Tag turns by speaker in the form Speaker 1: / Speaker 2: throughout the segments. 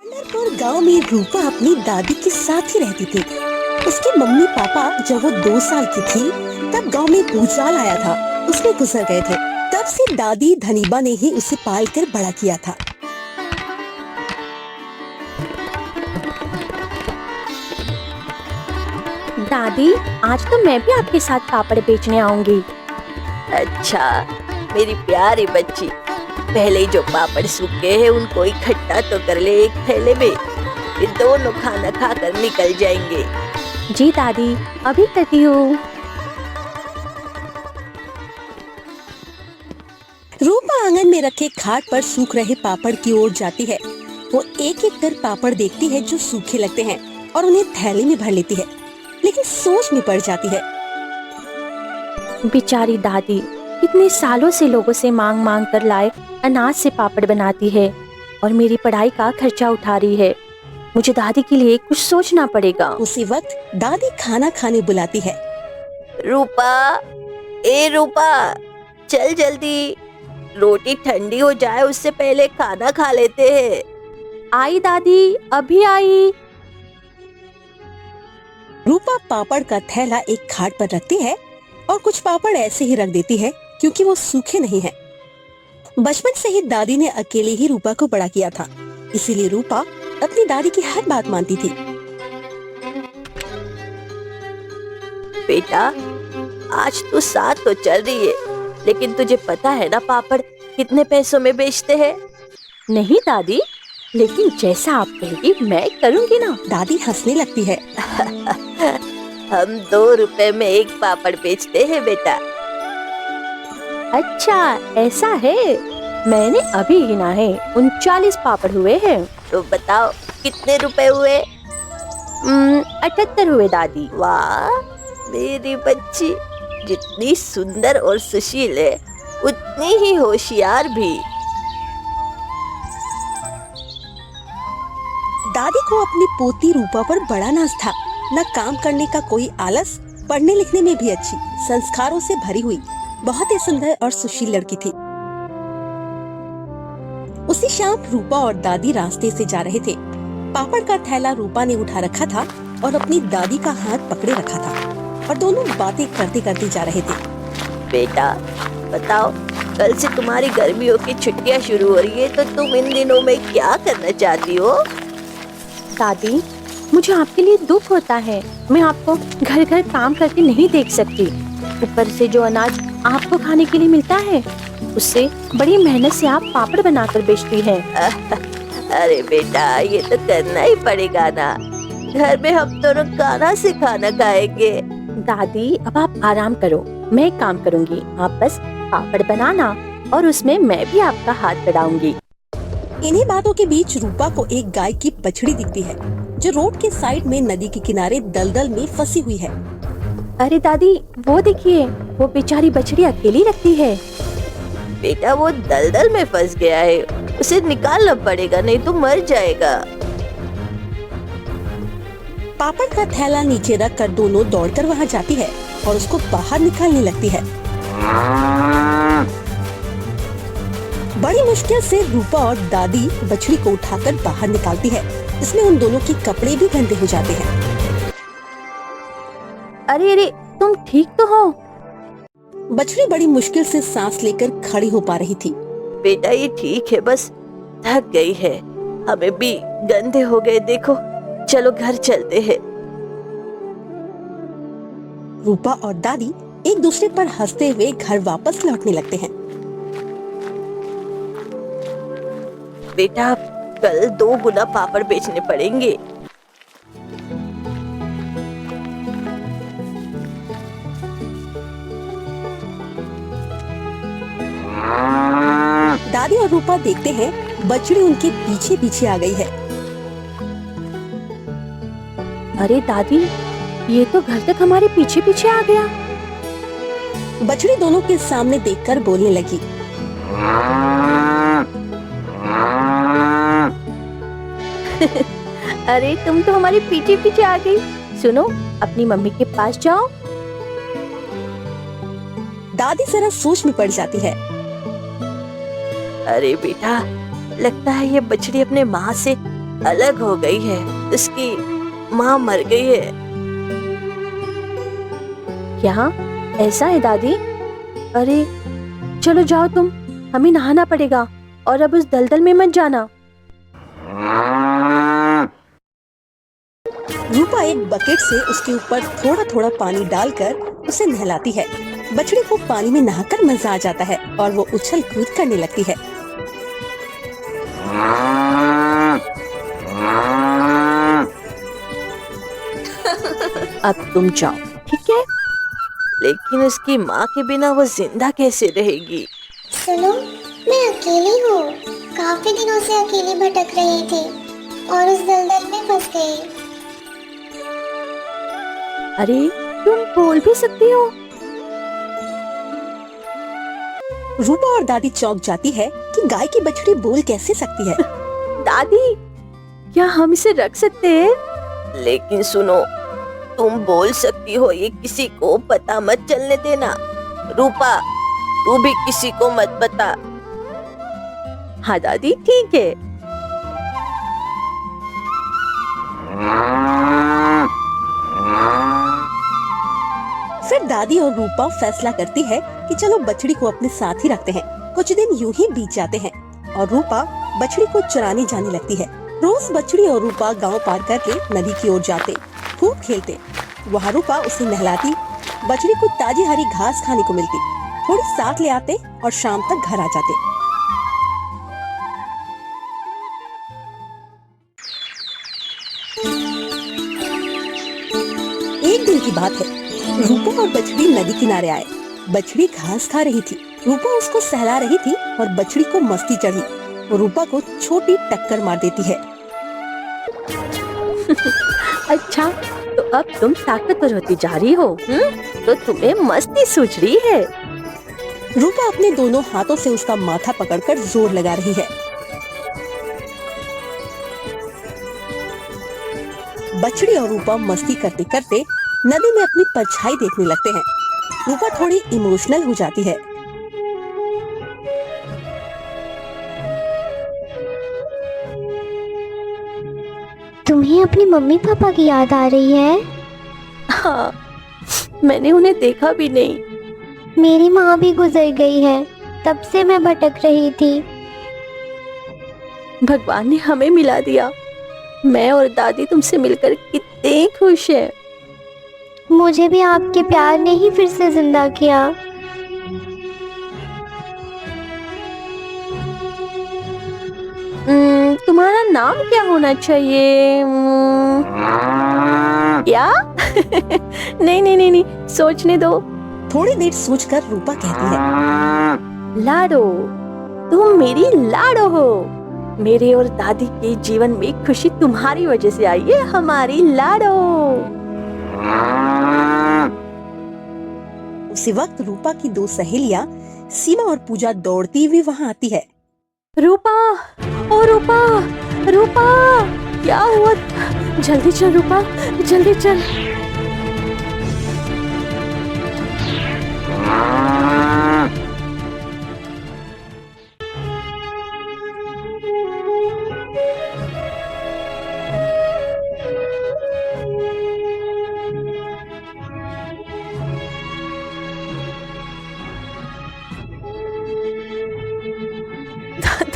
Speaker 1: पंढरपुर गांव में रूपा अपनी दादी के साथ ही रहती थी। उसके मम्मी पापा जब वो 2 साल की थी तब गांव में भूचाल आया था, उसमें गुजर गए थे। तब से दादी धनीबा ने ही उसे पाल कर बड़ा किया था।
Speaker 2: दादी, आज तो मैं भी आपके साथ पापड़ बेचने आऊंगी।
Speaker 3: अच्छा मेरी प्यारी बच्ची, पहले ही जो पापड़ सूखे हैं उनको इकट्ठा तो कर ले एक थैले में, फिर दोनों खाना खाकर निकल जाएंगे।
Speaker 2: जी दादी, अभी करती हूँ।
Speaker 1: रूपा आंगन में रखे खाट पर सूख रहे पापड़ की ओर जाती है। वो एक एक कर पापड़ देखती है जो सूखे लगते हैं और उन्हें थैली में भर लेती है, लेकिन सोच में पड़ जाती है।
Speaker 2: बेचारी दादी इतने सालों से लोगों से मांग मांग कर लाए अनाज से पापड़ बनाती है और मेरी पढ़ाई का खर्चा उठा रही है। मुझे दादी के लिए कुछ सोचना पड़ेगा।
Speaker 1: उसी वक्त दादी खाना खाने बुलाती है।
Speaker 3: रूपा, ए रूपा, चल जल्दी, रोटी ठंडी हो जाए उससे पहले खाना खा लेते हैं।
Speaker 2: आई दादी, अभी आई।
Speaker 1: रूपा पापड़ का थैला एक खाट पर रखती है और कुछ पापड़ ऐसे ही रख देती है क्योंकि वो सूखे नहीं हैं। बचपन से ही दादी ने अकेले ही रूपा को बड़ा किया था, इसीलिए रूपा अपनी दादी की हर बात मानती थी।
Speaker 3: बेटा, आज तू साथ तो चल रही है, लेकिन तुझे पता है ना पापड़ कितने पैसों में बेचते हैं?
Speaker 2: नहीं दादी, लेकिन जैसा आप कहेगी मैं करूँगी ना।
Speaker 1: दादी हंसने लगती है।
Speaker 3: हम 2 रुपए में एक पापड़ बेचते हैं बेटा।
Speaker 2: अच्छा ऐसा है, मैंने अभी गिना है 39 पापड़ हुए हैं।
Speaker 3: तो बताओ कितने रुपए हुए?
Speaker 2: 78 हुए दादी।
Speaker 3: वाह मेरी बच्ची, जितनी सुंदर और सुशील है उतनी ही होशियार भी।
Speaker 1: दादी को अपनी पोती रूपा पर बड़ा नाज था। न काम करने का कोई आलस, पढ़ने लिखने में भी अच्छी, संस्कारों से भरी हुई, बहुत ही सुंदर और सुशील लड़की थी। उसी शाम रूपा और दादी रास्ते से जा रहे थे। पापड़ का थैला रूपा ने उठा रखा था और अपनी दादी का हाथ पकड़े रखा था और दोनों बातें करते करते जा रहे थे।
Speaker 3: बेटा बताओ, कल से तुम्हारी गर्मियों की छुट्टियां शुरू हो रही है, तो तुम इन दिनों में क्या करना चाहती हो?
Speaker 2: दादी, मुझे आपके लिए दुख होता है। मैं आपको घर घर काम करके नहीं देख सकती। ऊपर से जो अनाज आपको खाने के लिए मिलता है, उससे बड़ी मेहनत से आप पापड़ बनाकर बेचती हैं।
Speaker 3: अरे बेटा, ये तो करना ही पड़ेगा ना, घर में हम दोनों कहाँ से खाना खाएंगे?
Speaker 2: दादी, अब आप आराम करो, मैं एक काम करूंगी। आप बस पापड़ बनाना और उसमें मैं भी आपका हाथ बढ़ाऊंगी।
Speaker 1: इन्हीं बातों के बीच रूपा को एक गाय की बछड़ी दिखती है जो रोड के साइड में नदी के किनारे दलदल में फंसी हुई है।
Speaker 2: अरे दादी, वो देखिए, वो बेचारी बछड़ी अकेली रखती है।
Speaker 3: बेटा वो दलदल में फंस गया है, उसे निकालना पड़ेगा, नहीं तो मर जाएगा।
Speaker 1: पापड़ का थैला नीचे रख कर दोनों दौड़कर वहाँ जाती है और उसको बाहर निकालने लगती है। बड़ी मुश्किल से रूपा और दादी बछड़ी को उठाकर बाहर निकालती है। इसमें उन दोनों के कपड़े भी गंदे हो जाते हैं।
Speaker 2: अरे अरे, तुम ठीक तो हो?
Speaker 1: बछड़ी बड़ी मुश्किल से सांस लेकर खड़ी हो पा रही थी।
Speaker 3: बेटा ये ठीक है, बस थक गई है, हमें भी गंदे हो गए देखो, चलो घर चलते हैं।
Speaker 1: रूपा और दादी एक दूसरे पर हंसते हुए घर वापस लौटने लगते हैं।
Speaker 3: बेटा कल 2 गुना पापड़ बेचने पड़ेंगे।
Speaker 1: दादी और रूपा देखते हैं बछड़ी उनके पीछे पीछे आ गई है।
Speaker 2: अरे दादी, ये तो घर तक हमारे पीछे पीछे आ गया।
Speaker 1: बछड़ी दोनों के सामने देखकर बोलने लगी।
Speaker 2: अरे तुम तो हमारे पीछे पीछे आ गई। सुनो, अपनी मम्मी के पास जाओ।
Speaker 1: दादी जरा सोच में पड़ जाती है।
Speaker 3: अरे बेटा, लगता है ये बछड़ी अपने माँ से अलग हो गई है। उसकी माँ मर गई है।
Speaker 2: क्या ऐसा है दादी? अरे चलो जाओ तुम, हमें नहाना पड़ेगा और अब उस दलदल में मत जाना।
Speaker 1: रूपा एक बकेट से उसके ऊपर थोड़ा थोड़ा पानी डालकर उसे नहलाती है। बछड़ी को पानी में नहाकर मजा आ जाता है और वो उछल कूद करने लगती है।
Speaker 2: अब तुम जाओ, ठीक है?
Speaker 3: लेकिन उसकी माँ के बिना वो जिंदा कैसे रहेगी?
Speaker 4: सुनो, मैं अकेली हूँ। काफी दिनों से अकेली भटक रही थी और उस दलदल में फंस गई।
Speaker 2: अरे तुम बोल भी सकती हो।
Speaker 1: रूपा और दादी चौंक जाती है कि गाय की बछड़ी बोल कैसे सकती है।
Speaker 2: दादी, क्या हम इसे रख सकते हैं?
Speaker 3: लेकिन सुनो, तुम बोल सकती हो, ये किसी को पता मत चलने देना। रूपा, तू भी किसी को मत बता।
Speaker 2: हाँ दादी, ठीक है।
Speaker 1: फिर दादी और रूपा फैसला करती है कि चलो बछड़ी को अपने साथ ही रखते हैं। कुछ दिन यूं ही बीत जाते हैं और रूपा बछड़ी को चराने जाने लगती है। रोज बछड़ी और रूपा गांव पार करके नदी की ओर जाते, खूब खेलते। वहाँ रूपा उसे नहलाती, बछड़ी को ताजी हरी घास खाने को मिलती। थोड़ी साथ ले आते और शाम तक घर आ जाते। एक दिन की बात है, रूपा और बछड़ी नदी किनारे आए। बछड़ी घास खा रही थी। रूपा उसको सहला रही थी और बछड़ी को मस्ती चढ़ी। वो रूपा को छोटी टक्कर मार देती है।
Speaker 2: अच्छा, तो अब तुम ताकतवर होती जा रही हो, तो तुम्हें मस्ती सूझ रही है।
Speaker 1: रूपा अपने दोनों हाथों से उसका माथा पकड़कर जोर लगा रही है। बछड़ी और रूपा मस्ती करते करते नदी में अपनी परछाई देखने लगते हैं। रूपा थोड़ी इमोशनल हो जाती है।
Speaker 4: तुम्हें अपनी मम्मी पापा की याद आ रही है?
Speaker 2: हाँ, मैंने उन्हें देखा भी नहीं।
Speaker 4: मेरी माँ भी गुजर गई है, तब से मैं भटक रही थी।
Speaker 2: भगवान ने हमें मिला दिया। मैं और दादी तुमसे मिलकर कितने खुश हैं।
Speaker 4: मुझे भी आपके प्यार ने ही फिर से जिंदा किया।
Speaker 2: तुम्हारा नाम क्या होना चाहिए? क्या? नहीं नहीं नहीं नहीं, सोचने दो।
Speaker 1: थोड़ी देर सोचकर रूपा कहती है,
Speaker 2: लाडो, तुम मेरी लाडो हो। मेरे और दादी के जीवन में खुशी तुम्हारी वजह से आई है, हमारी लाडो।
Speaker 1: उसी वक्त रूपा की दो सहेलियां सीमा और पूजा दौड़ती हुई वहां आती है।
Speaker 2: रूपा, ओ रूपा, रूपा, क्या हुआ? जल्दी चल रूपा, जल्दी चल।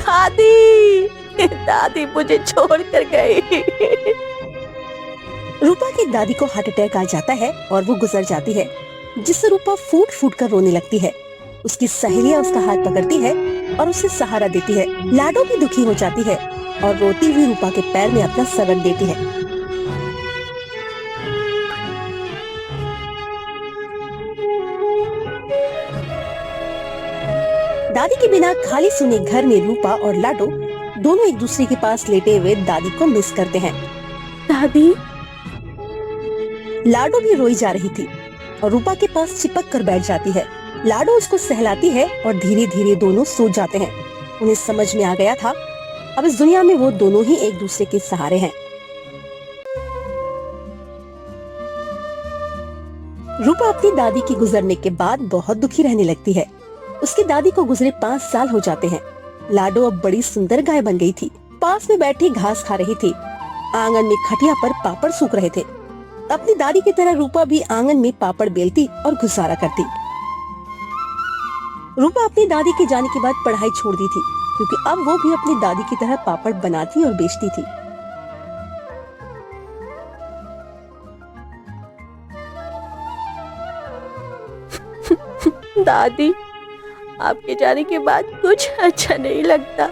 Speaker 2: दादी, दादी मुझे छोड़ कर गई।
Speaker 1: रूपा की दादी को हार्ट अटैक आ जाता है और वो गुजर जाती है, जिससे रूपा फूट फूट कर रोने लगती है। उसकी सहेलियां उसका हाथ पकड़ती है और उसे सहारा देती है। लाडो भी दुखी हो जाती है और रोती हुई रूपा के पैर में अपना सर रख देती है। दादी के बिना खाली सुने घर में रूपा और लाडो दोनों एक दूसरे के पास लेटे हुए दादी को मिस करते हैं।
Speaker 2: दादी,
Speaker 1: लाडो भी रोई जा रही थी और रूपा के पास चिपक कर बैठ जाती है। लाडो उसको सहलाती है और धीरे धीरे दोनों सो जाते हैं। उन्हें समझ में आ गया था, अब इस दुनिया में वो दोनों ही एक दूसरे के सहारे हैं। रूपा अपनी दादी के गुजरने के बाद बहुत दुखी रहने लगती है। उसकी दादी को गुजरे 5 साल हो जाते हैं। लाडो अब बड़ी सुंदर गाय बन गई थी। पास में बैठी घास खा रही थी। आंगन में खटिया पर पापड़ सूख रहे थे। अपनी दादी की तरह रूपा भी आंगन में पापड़ बेलती और गुजारा करती। रूपा अपनी दादी के जाने के बाद पढ़ाई छोड़ दी थी, क्योंकि अब वो भी अपनी दादी की तरह पापड़ बनाती और बेचती थी।
Speaker 3: दादी, आपके जाने के बाद कुछ अच्छा नहीं लगता।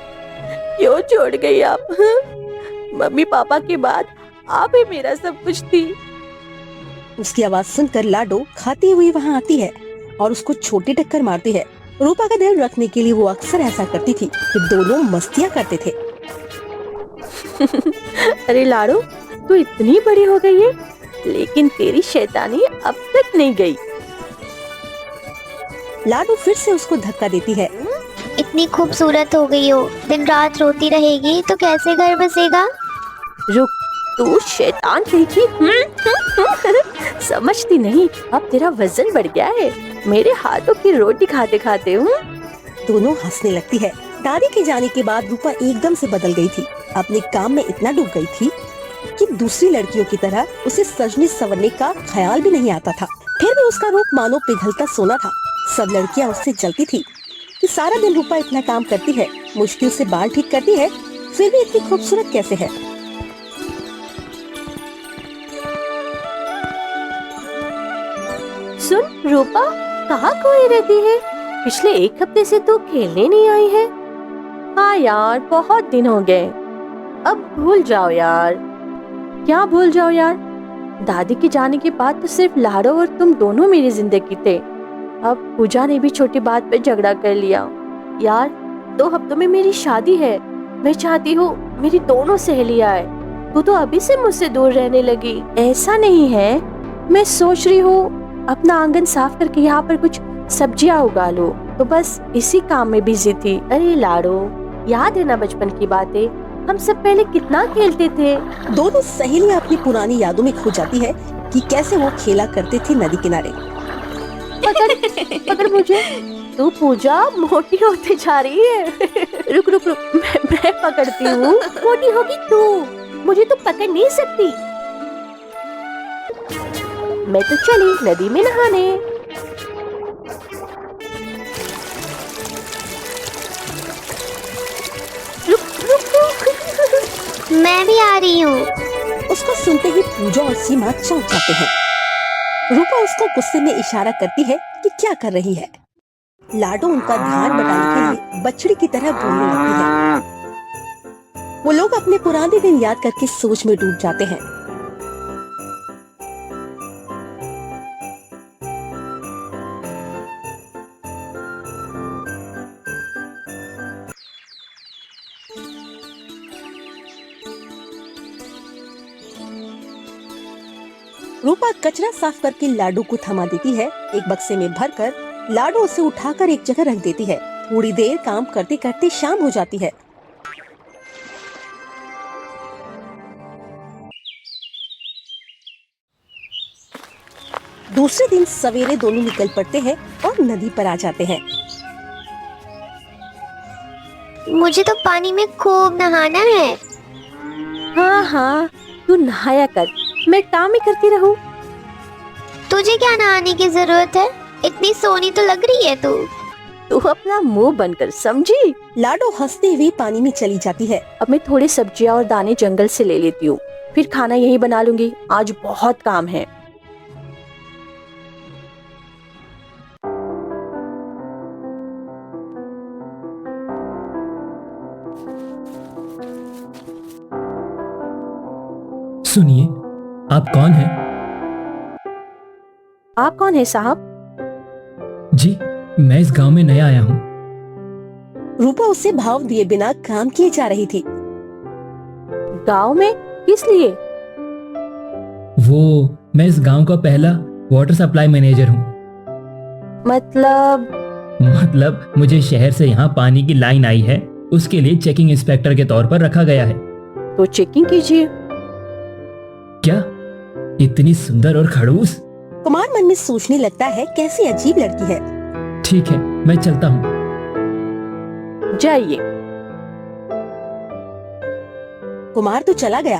Speaker 3: क्यों छोड़ गई आप? मम्मी पापा के बाद आप ही मेरा सब कुछ थी।
Speaker 1: उसकी आवाज सुनकर लाडो खाती हुई वहाँ आती है और उसको छोटी टक्कर मारती है। रूपा का ध्यान रखने के लिए वो अक्सर ऐसा करती थी कि दोनों मस्तियाँ करते थे।
Speaker 3: अरे लाडो, तू इतनी बड़ी हो गई है, लेकिन तेरी शैतानी अब तक नहीं गई।
Speaker 1: लाडो फिर से उसको धक्का देती है।
Speaker 4: इतनी खूबसूरत हो गई हो, दिन रात रोती रहेगी तो कैसे घर बसेगा?
Speaker 3: रुक, तू शैतान कहीं। समझती नहीं, अब तेरा वजन बढ़ गया है मेरे हाथों की रोटी खाते खाते।
Speaker 1: दोनों हंसने लगती है। दादी के जाने के बाद रूपा एकदम से बदल गई थी। अपने काम में इतना डूब गई थी कि दूसरी लड़कियों की तरह उसे सजने संवरने का ख्याल भी नहीं आता था। फिर भी उसका रूप मानो पिघलता सोना था। सब लड़कियां उससे जलती थी कि सारा दिन रूपा इतना काम करती है, मुश्किल से बाल ठीक करती है, फिर भी इतनी खूबसूरत कैसे है।
Speaker 3: सुन रूपा, कहाँ खोई रहती है? पिछले एक हफ्ते से तू खेलने नहीं आई है। हाँ यार, बहुत दिन हो गए। अब भूल जाओ यार। क्या भूल जाओ यार? दादी के जाने के बाद तो सिर्फ लाडो और तुम दोनों मेरी जिंदगी थे। अब पूजा ने भी छोटी बात पे झगड़ा कर लिया। यार, 2 हफ्तों में मेरी शादी है। मैं चाहती हूँ मेरी दोनों सहेलियां आए। तू तो अभी से मुझसे दूर रहने लगी। ऐसा नहीं है, मैं सोच रही हूँ अपना आंगन साफ करके यहाँ पर कुछ सब्जियां उगा लो। तो बस इसी काम में बिजी थी। अरे लाडो, याद है ना बचपन की बातें? हम सब पहले कितना खेलते थे।
Speaker 1: दोनों सहेलियां अपनी पुरानी यादों में खो जाती है कि कैसे वो खेला करते थे नदी किनारे।
Speaker 3: पकड़ मुझे। तू पूजा मोटी होते जा रही है। रुक रुक रुक, मैं पकड़ती हूँ। मोटी होगी तू, मुझे तो पकड़ नहीं सकती। मैं तो चली नदी में नहाने।
Speaker 4: मैं भी आ रही हूँ।
Speaker 1: उसको सुनते ही पूजा और सीमा चौंक जाते हैं। रूपा उसको गुस्से में इशारा करती है कि क्या कर रही है। लाडो उनका ध्यान बटाने के लिए बछड़ी की तरह बोलने लगती है। वो लोग अपने पुराने दिन याद करके सोच में डूब जाते हैं। रूपा कचरा साफ करके लाडू को थमा देती है। एक बक्से में भरकर लाडू उसे उठाकर एक जगह रख देती है। थोड़ी देर काम करते करते शाम हो जाती है। दूसरे दिन सवेरे दोनों निकल पड़ते हैं और नदी पर आ जाते हैं।
Speaker 4: मुझे तो पानी में खूब नहाना है।
Speaker 3: हाँ हाँ, तू नहाया कर, मैं काम ही करती रहूं।
Speaker 4: तुझे क्या नहाने की जरूरत है? इतनी सोनी तो लग रही है तू।
Speaker 3: तू अपना मुंह बंद कर, समझी?
Speaker 1: लाडो हंसते हुए पानी में चली जाती है।
Speaker 3: अब मैं थोड़ी सब्जियां और दाने जंगल से ले लेती हूँ, फिर खाना यही बना लूंगी। आज बहुत काम है।
Speaker 5: सुनिए, आप कौन हैं?
Speaker 3: आप कौन है साहब?
Speaker 5: जी, मैं इस गांव में नया आया हूँ।
Speaker 1: रूपा उसे भाव दिए बिना काम किए जा रही थी।
Speaker 3: गांव में किस लिए?
Speaker 5: मैं इस गांव का पहला वाटर सप्लाई मैनेजर हूँ।
Speaker 3: मतलब
Speaker 5: मुझे शहर से यहाँ पानी की लाइन आई है, उसके लिए चेकिंग इंस्पेक्टर के तौर पर रखा गया है।
Speaker 3: तो चेकिंग कीजिए।
Speaker 5: क्या इतनी सुंदर और खड़ूस?
Speaker 1: कुमार मन में सोचने लगता है कैसी अजीब लड़की है।
Speaker 5: ठीक है, मैं चलता हूँ।
Speaker 3: जाइए।
Speaker 1: कुमार तो चला गया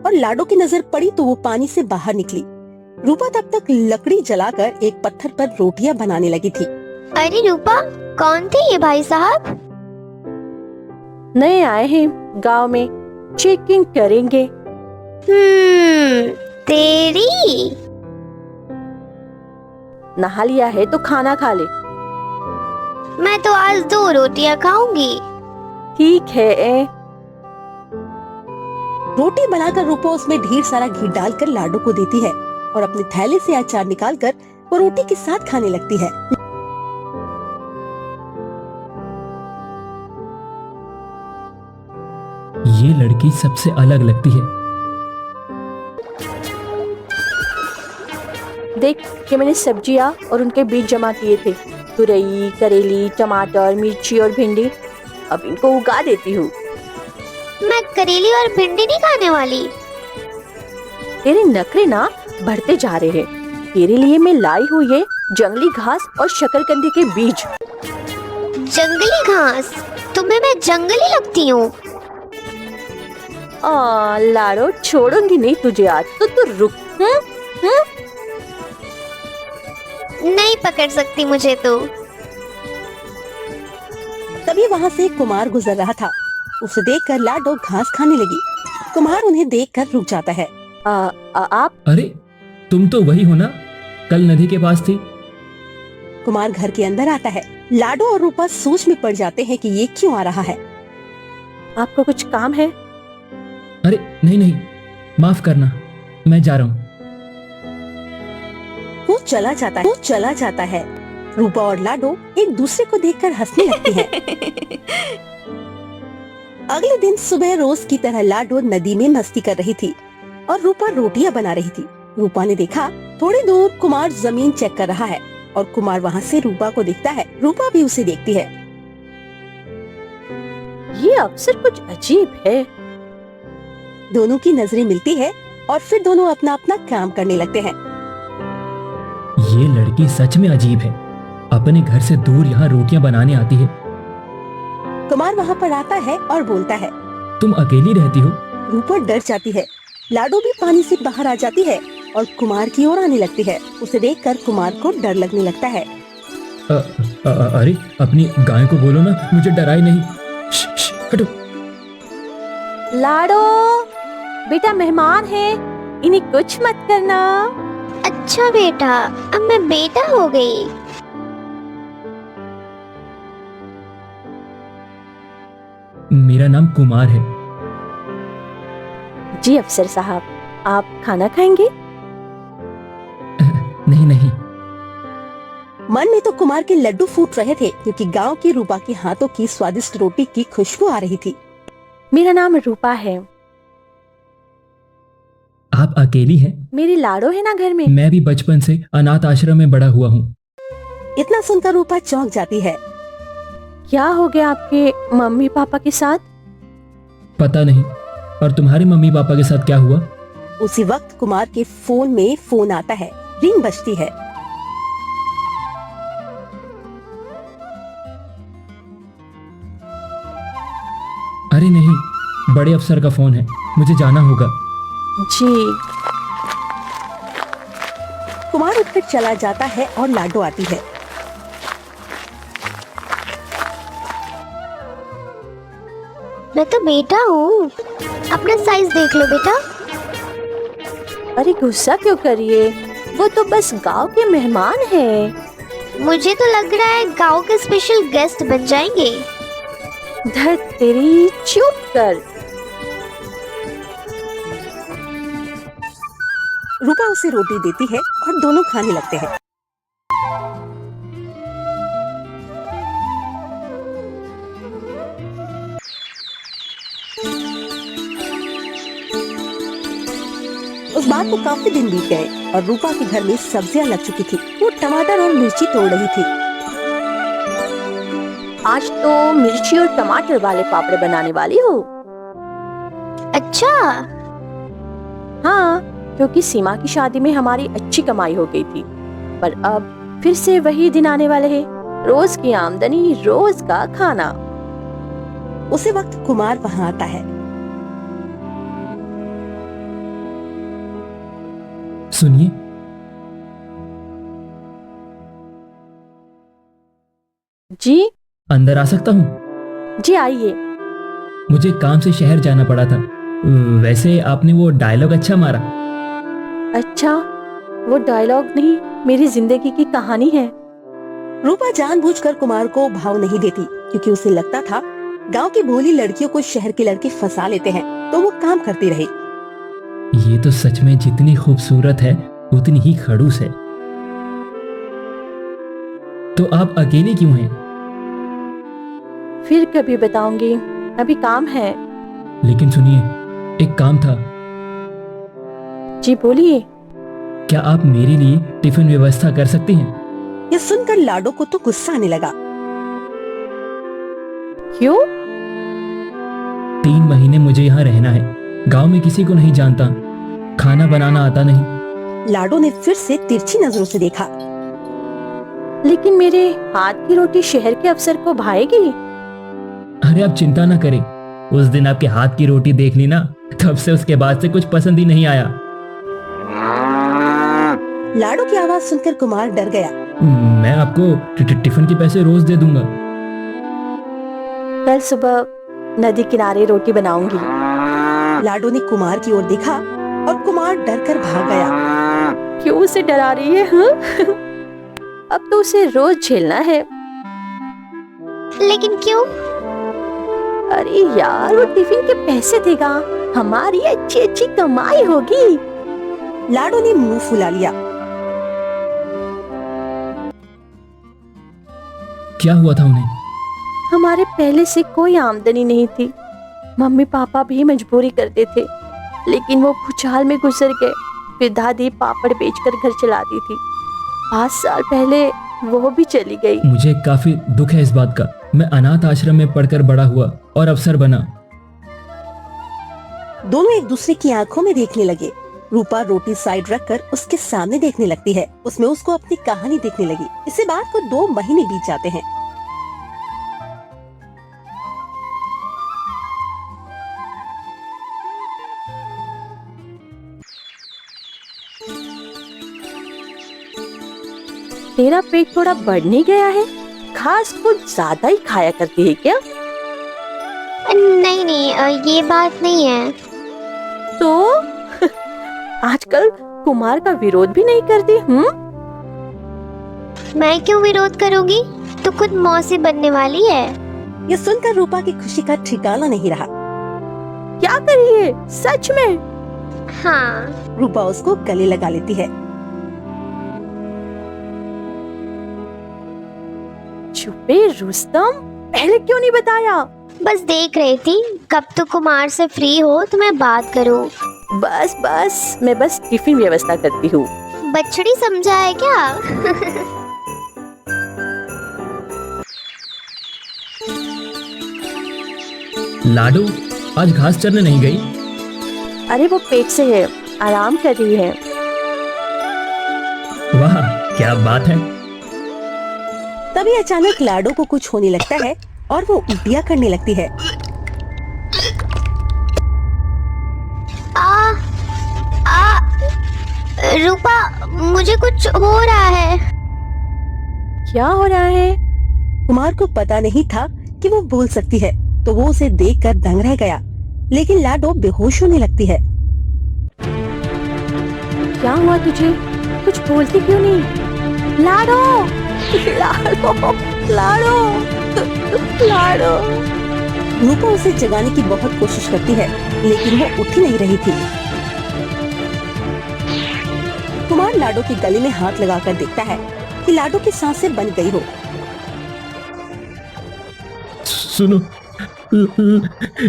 Speaker 1: और लाडो की नजर पड़ी तो वो पानी से बाहर निकली। रूपा तब तक लकड़ी जलाकर एक पत्थर पर रोटियां बनाने लगी थी।
Speaker 4: अरे रूपा, कौन थे ये भाई साहब?
Speaker 3: नए आए हैं गांव में, चेकिंग करेंगे।
Speaker 4: तेरी।
Speaker 3: नहा लिया है तो खाना खा ले।
Speaker 4: मैं तो आज 2 रोटियां खाऊंगी।
Speaker 3: ठीक है।
Speaker 1: रोटी बनाकर रूपा उसमें ढेर सारा घी डालकर लाडो को देती है और अपने थैले से अचार निकालकर वो रोटी के साथ खाने लगती है।
Speaker 5: ये लड़की सबसे अलग लगती है।
Speaker 3: देख कि मैंने सब्जियां और उनके बीज जमा किए थे, तुरई, करेली, टमाटर, मिर्ची और भिंडी। अब इनको उगा देती हूँ।
Speaker 4: मैं करेली और भिंडी नहीं खाने वाली।
Speaker 3: तेरे नखरे ना बढ़ते जा रहे हैं। तेरे लिए मैं लाई हूँ ये जंगली घास और शकरकंदी के बीज।
Speaker 4: जंगली घास? तुम्हें मैं जंगली लगती हूँ?
Speaker 3: लाडो, छोड़ूंगी नहीं तुझे आज तो तू रुक।
Speaker 4: नहीं पकड़ सकती मुझे तो।
Speaker 1: तभी वहाँ से कुमार गुजर रहा था। उसे देखकर लाडो घास खाने लगी। कुमार उन्हें देखकर रुक जाता है।
Speaker 3: आप?
Speaker 5: अरे तुम तो वही हो ना, कल नदी के पास थी।
Speaker 1: कुमार घर के अंदर आता है। लाडो और रूपा सोच में पड़ जाते हैं कि ये क्यों आ रहा है।
Speaker 3: आपको कुछ काम है?
Speaker 5: अरे नहीं नहीं, माफ करना, मैं जा रहा हूँ।
Speaker 1: वो चला जाता है। रूपा और लाडो एक दूसरे को देखकर हंसने लगती हैं। अगले दिन सुबह रोज की तरह लाडो नदी में मस्ती कर रही थी और रूपा रोटियां बना रही थी। रूपा ने देखा थोड़ी दूर कुमार जमीन चेक कर रहा है और कुमार वहाँ से रूपा को देखता है। रूपा भी उसे देखती है।
Speaker 3: ये अक्सर कुछ अजीब है।
Speaker 1: दोनों की नजरें मिलती है और फिर दोनों अपना अपना काम करने लगते हैं।
Speaker 5: ये लड़की सच में अजीब है, अपने घर से दूर यहाँ रोटियां बनाने आती है।
Speaker 1: कुमार वहाँ पर आता है और बोलता है,
Speaker 5: तुम अकेली रहती हो?
Speaker 1: रूपा डर जाती है। लाडो भी पानी से बाहर आ जाती है और कुमार की ओर आने लगती है। उसे देखकर कुमार को डर लगने लगता है।
Speaker 5: अरे अपनी गाय को बोलो ना, मुझे डराए नहीं। हटो।
Speaker 3: लाडो बेटा, मेहमान है, इन्हें कुछ मत करना।
Speaker 4: अच्छा बेटा, अब मैं बेटा हो गई।
Speaker 5: मेरा नाम कुमार है।
Speaker 3: जी अफसर साहब, आप खाना खाएंगे?
Speaker 5: नहीं नहीं।
Speaker 1: मन में तो कुमार के लड्डू फूट रहे थे क्योंकि गांव की रूपा के हाथों की स्वादिष्ट रोटी की खुशबू आ रही थी।
Speaker 3: मेरा नाम रूपा है।
Speaker 5: आप अकेली हैं?
Speaker 3: मेरी लाडो है ना घर में।
Speaker 5: मैं भी बचपन से अनाथ आश्रम में बड़ा हुआ हूँ।
Speaker 1: इतना सुनकर रूपा चौंक जाती है।
Speaker 3: क्या हो गया आपके मम्मी पापा के साथ?
Speaker 5: पता नहीं। और तुम्हारे मम्मी पापा के साथ क्या हुआ?
Speaker 1: उसी वक्त कुमार के फोन में फोन आता है। रिंग बजती है।
Speaker 5: अरे नहीं, बड़े अफसर का फोन है, मुझे जाना होगा।
Speaker 3: जी।
Speaker 1: कुमार उठकर चला जाता है और लाडो आती है।
Speaker 4: मैं तो बेटा हूँ, अपना साइज देख लो बेटा।
Speaker 3: अरे गुस्सा क्यों करिए, वो तो बस गांव के मेहमान हैं।
Speaker 4: मुझे तो लग रहा है गांव के स्पेशल गेस्ट बन जाएंगे।
Speaker 3: धर तेरी, चुप कर।
Speaker 1: रूपा उसे रोटी देती है और दोनों खाने लगते हैं। उस बात को काफी दिन बीत गए और रूपा के घर में सब्जियां लग चुकी थी। वो टमाटर और मिर्ची तोड़ रही थी।
Speaker 3: आज तो मिर्ची और टमाटर वाले पापड़ बनाने वाली हूँ।
Speaker 4: अच्छा।
Speaker 3: हाँ, क्योंकि सीमा की शादी में हमारी अच्छी कमाई हो गई थी, पर अब फिर से वही दिन आने वाले हैं। रोज की आमदनी, रोज का खाना।
Speaker 1: उसी वक्त कुमार वहाँ आता है।
Speaker 5: सुनिए।
Speaker 3: जी
Speaker 5: अंदर आ सकता हूँ?
Speaker 3: जी आइए।
Speaker 5: मुझे काम से शहर जाना पड़ा था। वैसे आपने वो डायलॉग अच्छा मारा।
Speaker 3: अच्छा, वो डायलॉग नहीं, मेरी जिंदगी की कहानी है।
Speaker 1: रूपा जानबूझकर कुमार को भाव नहीं देती क्योंकि उसे लगता था गांव की भोली लड़कियों को शहर के लड़के फंसा लेते हैं, तो वो काम करती रही।
Speaker 5: ये तो सच में जितनी खूबसूरत है उतनी ही खड़ूस है। तो आप अकेले क्यों हैं?
Speaker 3: फिर कभी बताऊंगी, अभी काम है।
Speaker 5: लेकिन सुनिए, एक काम था।
Speaker 3: जी बोलिए।
Speaker 5: क्या आप मेरे लिए टिफिन व्यवस्था कर सकती हैं?
Speaker 1: ये सुनकर लाडो को तो गुस्सा आने लगा।
Speaker 3: क्यों?
Speaker 5: 3 महीने मुझे यहाँ रहना है। गांव में किसी को नहीं जानता, खाना बनाना आता नहीं।
Speaker 1: लाडो ने फिर से तिरछी नजरों से देखा।
Speaker 3: लेकिन मेरे हाथ की रोटी शहर के अफसर को भाएगी।
Speaker 5: अरे आप चिंता ना करें, उस दिन आपके हाथ की रोटी देख ली ना, तब से उसके बाद से कुछ पसंद ही नहीं आया।
Speaker 1: लाडो की आवाज सुनकर कुमार डर गया।
Speaker 5: मैं आपको टिफिन के पैसे रोज दे दूंगा।
Speaker 3: कल सुबह नदी किनारे रोटी बनाऊंगी।
Speaker 1: लाडो ने कुमार की ओर देखा और कुमार डर कर भाग गया।
Speaker 3: क्यों उसे डरा रही है? हाँ? अब तो उसे रोज झेलना है।
Speaker 4: लेकिन क्यों?
Speaker 3: अरे यार, वो टिफिन के पैसे देगा, हमारी अच्छी अच्छी कमाई होगी।
Speaker 1: लाडो ने मुंह फुला लिया।
Speaker 5: क्या हुआ था उन्हें?
Speaker 3: हमारे पहले से कोई आमदनी नहीं थी। मम्मी पापा भी मजबूरी करते थे, लेकिन वो भूचाल में गुजर गए। फिर दादी पापड़ बेचकर घर चलाती थी। 5 साल पहले वो भी चली गई।
Speaker 5: मुझे काफी दुख है इस बात का। मैं अनाथ आश्रम में पढ़कर बड़ा हुआ और अफसर बना।
Speaker 1: दोनों एक दूसरे की आंखों में देखने लगे। रूपा रोटी साइड रखकर उसके सामने देखने लगती है। उसमें उसको अपनी कहानी देखने लगी। इससे बात को 2 महीने बीत जाते हैं।
Speaker 3: तेरा पेट थोड़ा बढ़ नहीं गया है? घास कुछ ज्यादा ही खाया करती है क्या?
Speaker 4: नहीं नहीं, ये बात नहीं है।
Speaker 3: तो आजकल कुमार का विरोध भी नहीं करती।
Speaker 4: मैं क्यों विरोध करूंगी? तो खुद मौसी बनने वाली है।
Speaker 1: ये सुनकर रूपा की खुशी का ठिकाना नहीं रहा।
Speaker 3: क्या करिए सच में?
Speaker 4: हाँ।
Speaker 1: रूपा उसको गले लगा लेती है।
Speaker 3: छुपे रुस्तम, पहले क्यों नहीं बताया?
Speaker 4: बस देख रही थी कब तो कुमार से फ्री हो तो मैं बात करूं।
Speaker 3: बस मैं बस टिफिन व्यवस्था करती हूँ।
Speaker 4: बछड़ी समझा है क्या?
Speaker 5: लाडो आज घास चरने नहीं गई?
Speaker 3: अरे वो पेट से है, आराम कर रही है।
Speaker 5: वाह क्या बात है।
Speaker 1: तभी अचानक लाडो को कुछ होने लगता है और वो उल्टियाँ करने लगती है।
Speaker 4: रूपा, मुझे कुछ हो रहा है।
Speaker 3: क्या हो रहा है?
Speaker 1: कुमार को पता नहीं था कि वो बोल सकती है, तो वो उसे देखकर दंग रह गया। लेकिन लाडो बेहोश होने लगती है।
Speaker 3: क्या हुआ तुझे? कुछ बोलती क्यों नहीं? लाडो, लाडो, लाडो, लाडो।
Speaker 1: रूपा उसे जगाने की बहुत कोशिश करती है, लेकिन वो उठ ही नहीं रही थी। कुमार लाडो के गले में हाथ लगाकर देखता है कि लाडो की सांसें बंद गई हो।
Speaker 5: सुनो,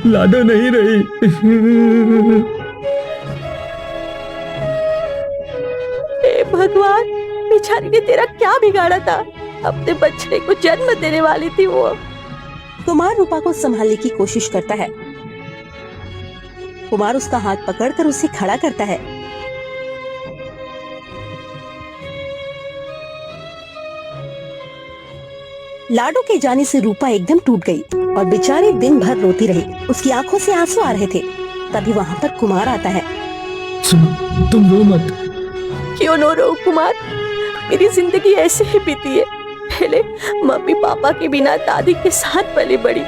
Speaker 5: लाडो नहीं रही।
Speaker 3: हे भगवान, बेचारी ने तेरा क्या बिगाड़ा था? अपने बच्चे को जन्म देने वाली थी वो।
Speaker 1: कुमार रूपा को संभालने की कोशिश करता है। कुमार उसका हाथ पकड़कर उसे खड़ा करता है। लाडो के जाने से रूपा एकदम टूट गई और बेचारी दिन भर रोती रही। उसकी आंखों से आंसू आ रहे थे। तभी वहाँ पर कुमार आता है।
Speaker 5: सुनो, तुम रो मत।
Speaker 3: क्यों न रो कुमार, मेरी जिंदगी ऐसे ही बीती है। पहले मम्मी पापा के बिना दादी के साथ पली बड़ी,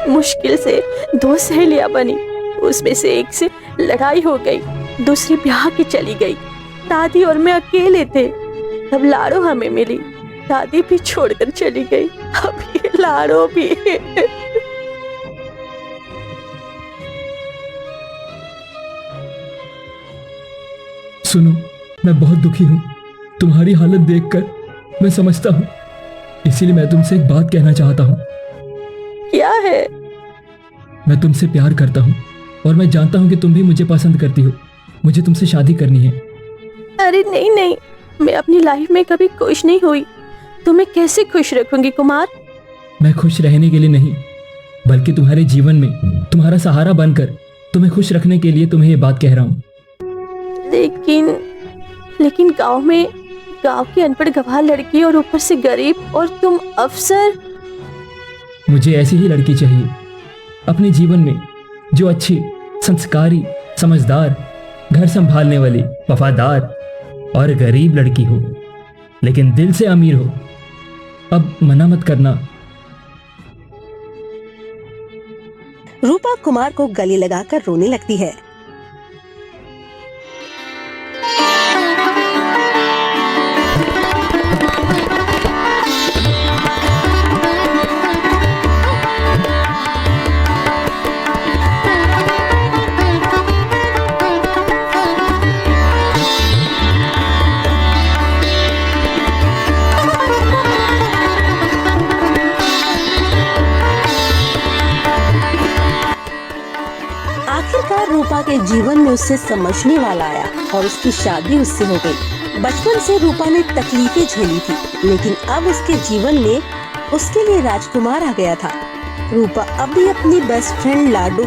Speaker 3: मुश्किल से 2 सहेलियां बनी, उसमें से एक से लड़ाई हो गई, दूसरी ब्याह की चली गई। दादी और मैं अकेले थे। तब लाड़ो हमें मिली, दादी भी छोड़कर चली गई, अब ये लाड़ो भी।
Speaker 5: सुनो, मैं बहुत दुखी हूँ। तुम्हारी हालत देखकर मैं समझता हूँ, इसीलिए मैं तुमसे एक बात कहना चाहता हूँ।
Speaker 3: क्या है?
Speaker 5: मैं तुमसे प्यार करता हूँ और मैं जानता हूँ कि तुम भी मुझे पसंद करती हो। मुझे तुमसे शादी करनी है।
Speaker 3: अरे नहीं नहीं, मैं अपनी लाइफ में कभी खुश नहीं हुई, तुम्हें कैसे खुश रखूंगी कुमार?
Speaker 5: मैं खुश रहने के लिए नहीं, बल्कि तुम्हारे जीवन में तुम्हारा सहारा बनकर तुम्हें खुश रखने के लिए तुम्हें ये बात कह रहा हूँ।
Speaker 3: लेकिन गांव की अनपढ़ गवार लड़की और ऊपर से गरीब, और तुम अफसर।
Speaker 5: मुझे ऐसी ही लड़की चाहिए अपने जीवन में, जो अच्छी, संस्कारी, समझदार, घर संभालने वाली, वफादार और गरीब लड़की हो, लेकिन दिल से अमीर हो। अब मना मत करना।
Speaker 1: रूपा कुमार को गले लगाकर रोने लगती है। आखिरकार रूपा के जीवन में उससे समझने वाला आया और उसकी शादी उससे हो गई। बचपन से रूपा ने तकलीफें झेली थी, लेकिन अब उसके जीवन में उसके लिए राजकुमार आ गया था। रूपा अब भी अपनी बेस्ट फ्रेंड लाडो